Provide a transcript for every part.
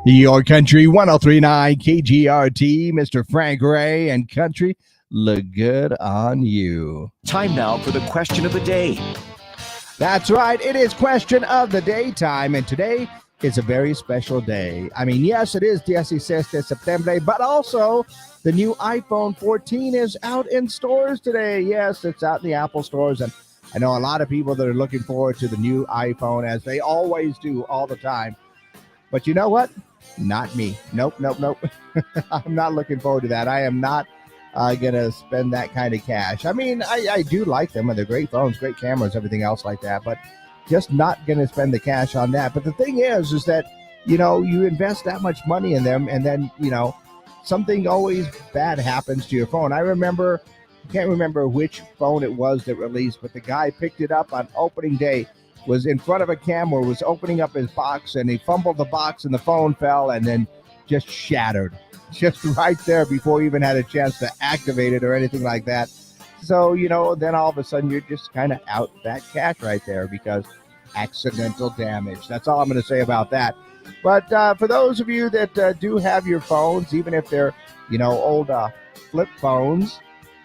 Your country 1039 KGRT, Mr. Frank Ray, and country look good on you. Time now for the question of the day. That's right. It is question of the day time, and today is a very special day. I mean, yes, it is 16 de septiembre, but also the new iPhone 14 is out in stores today. Yes, it's out in the Apple stores, and I know a lot of people that are looking forward to the new iPhone, as they always do all the time. But you know what? Not me. Nope. I'm not looking forward to that. I am not going to spend that kind of cash. I mean, I do like them, and they're great phones, great cameras, everything else like that, but just not going to spend the cash on that. But the thing is that, you know, you invest that much money in them, and then, you know, something always bad happens to your phone. I can't remember which phone it was that released, but the guy picked it up on opening day, was in front of a camera, was opening up his box, and he fumbled the box, and the phone fell, and then just shattered. Just right there before he even had a chance to activate it or anything like that. So, you know, then all of a sudden you're just kind of out that cash right there because accidental damage. That's all I'm going to say about that. But for those of you that do have your phones, even if they're, you know, old flip phones,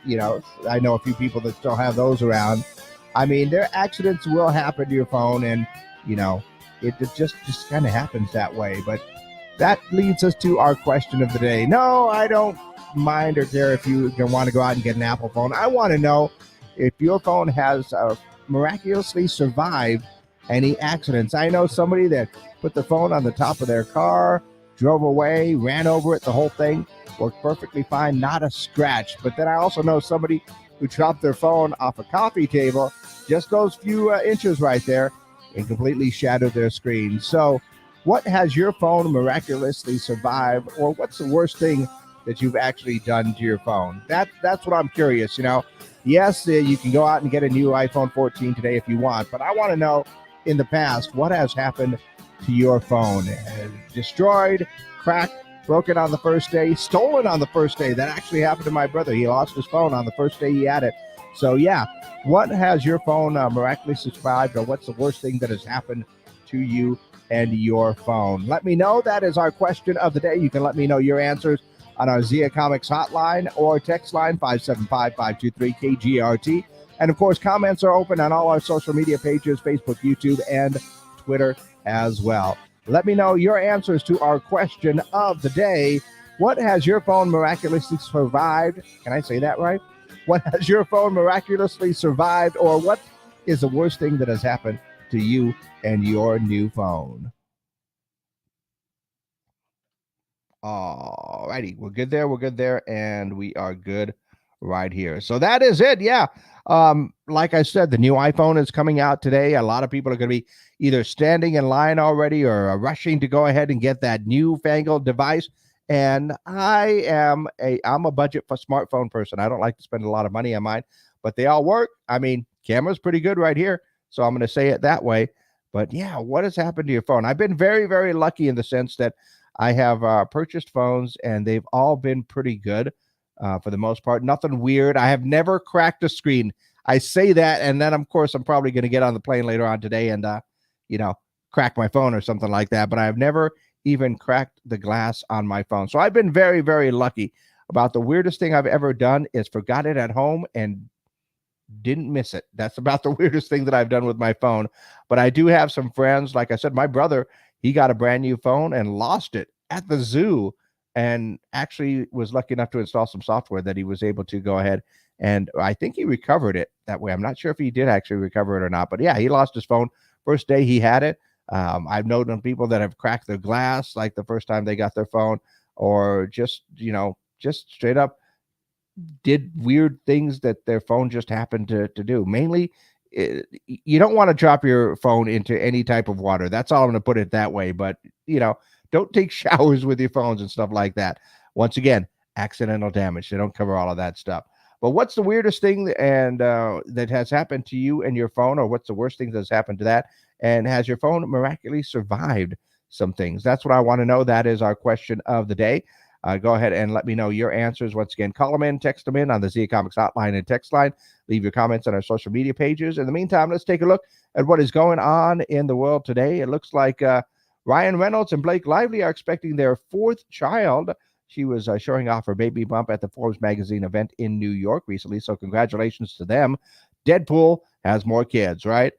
you know, I know a few people that still have those around. I mean, their accidents will happen to your phone, and, you know, it just kind of happens that way. But that leads us to our question of the day. No, I don't mind or care if you want to go out and get an Apple phone. I want to know if your phone has miraculously survived any accidents. I know somebody that put the phone on the top of their car, drove away, ran over it, the whole thing worked perfectly fine, not a scratch. But then I also know somebody who dropped their phone off a coffee table, just those few inches right there, and completely shattered their screen. So what has your phone miraculously survived, or what's the worst thing that you've actually done to your phone? That's what I'm curious, you know. Yes, you can go out and get a new iPhone 14 today if you want, but I want to know, in the past, what has happened to your phone? Destroyed, cracked, broken on the first day, stolen on the first day. That actually happened to my brother. He lost his phone on the first day he had it. So, yeah, what has your phone miraculously survived, or what's the worst thing that has happened to you and your phone? Let me know. That is our question of the day. You can let me know your answers on our Zia Comics hotline or text line 575-523-KGRT. And, of course, comments are open on all our social media pages, Facebook, YouTube, and Twitter as well. Let me know your answers to our question of the day. What has your phone miraculously survived? Can I say that right? What has your phone miraculously survived, or what is the worst thing that has happened to you and your new phone? All righty, we're good there, and we are good right here. So that is it. Yeah. Like I said, the new iPhone is coming out today. A lot of people are going to be either standing in line already or rushing to go ahead and get that newfangled device. And I'm a budget for smartphone person. I don't like to spend a lot of money on mine, but they all work. I mean, camera's pretty good right here, so I'm going to say it that way. But yeah, what has happened to your phone? I've been very, very lucky in the sense that I have purchased phones, and they've all been pretty good for the most part. Nothing weird. I have never cracked a screen. I say that, and then, of course, I'm probably going to get on the plane later on today and, you know, crack my phone or something like that. But I've never even cracked the glass on my phone. So I've been very, very lucky. About the weirdest thing I've ever done is forgot it at home and didn't miss it. That's about the weirdest thing that I've done with my phone. But I do have some friends. Like I said, my brother, he got a brand new phone and lost it at the zoo, and actually was lucky enough to install some software that he was able to go ahead, and I think he recovered it that way. I'm not sure if he did actually recover it or not, but yeah, he lost his phone first day he had it. I've known people that have cracked their glass like the first time they got their phone, or just, you know, just straight up did weird things that their phone just happened to do. Mainly, you don't want to drop your phone into any type of water. That's all I'm going to put it that way. But, you know, don't take showers with your phones and stuff like that. Once again, accidental damage. They don't cover all of that stuff. But what's the weirdest thing and that has happened to you and your phone, or what's the worst thing that's happened to that? And has your phone miraculously survived some things? That's what I want to know. That is our question of the day. Go ahead and let me know your answers. Once again, call them in, text them in on the Zia Comics hotline and text line. Leave your comments on our social media pages. In the meantime, let's take a look at what is going on in the world today. It looks like Ryan Reynolds and Blake Lively are expecting their fourth child. She was showing off her baby bump at the Forbes magazine event in New York recently, so congratulations to them. Deadpool has more kids, right?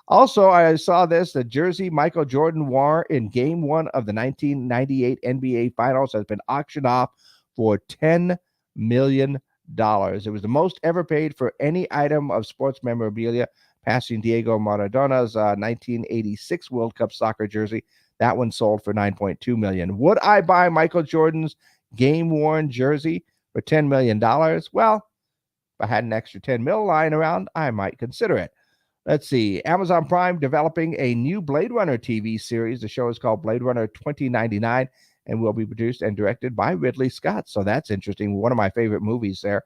Also, I saw this. The jersey Michael Jordan wore in Game 1 of the 1998 NBA Finals has been auctioned off for $10 million. It was the most ever paid for any item of sports memorabilia, passing Diego Maradona's 1986 World Cup soccer jersey. That one sold for $9.2 million. Would I buy Michael Jordan's game-worn jersey for $10 million? Well, if I had an extra 10 mil lying around, I might consider it. Let's see. Amazon Prime developing a new Blade Runner TV series. The show is called Blade Runner 2099 and will be produced and directed by Ridley Scott. So that's interesting. One of my favorite movies there.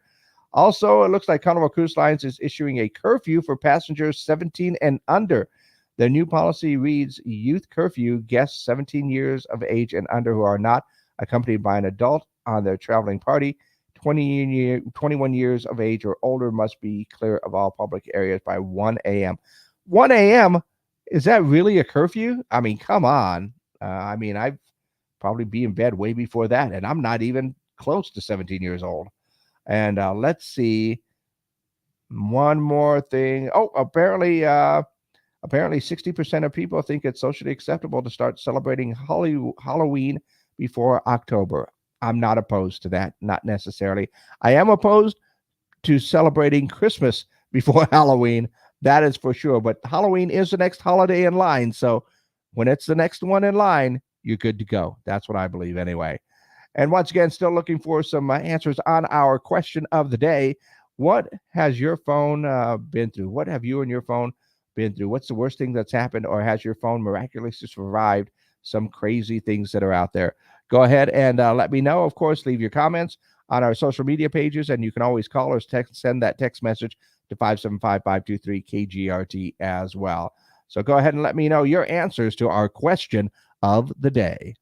Also, it looks like Carnival Cruise Lines is issuing a curfew for passengers 17 and under. Their new policy reads youth curfew. Guests 17 years of age and under who are not accompanied by an adult on their traveling party 21 years of age or older must be clear of all public areas by 1 a.m. 1 a.m. Is that really a curfew? I mean, come on. I'd probably be in bed way before that, and I'm not even close to 17 years old. And let's see. One more thing. Oh, apparently 60% of people think it's socially acceptable to start celebrating Halloween before October. I'm not opposed to that, not necessarily. I am opposed to celebrating Christmas before Halloween. That is for sure. But Halloween is the next holiday in line. So when it's the next one in line, you're good to go. That's what I believe anyway. And once again, still looking for some answers on our question of the day. What has your phone been through? What have you and your phone been through? What's the worst thing that's happened, or has your phone miraculously survived some crazy things that are out there? Go ahead and let me know. Of course, leave your comments on our social media pages, and you can always call or send that text message to 575-523-KGRT as well. So go ahead and let me know your answers to our question of the day.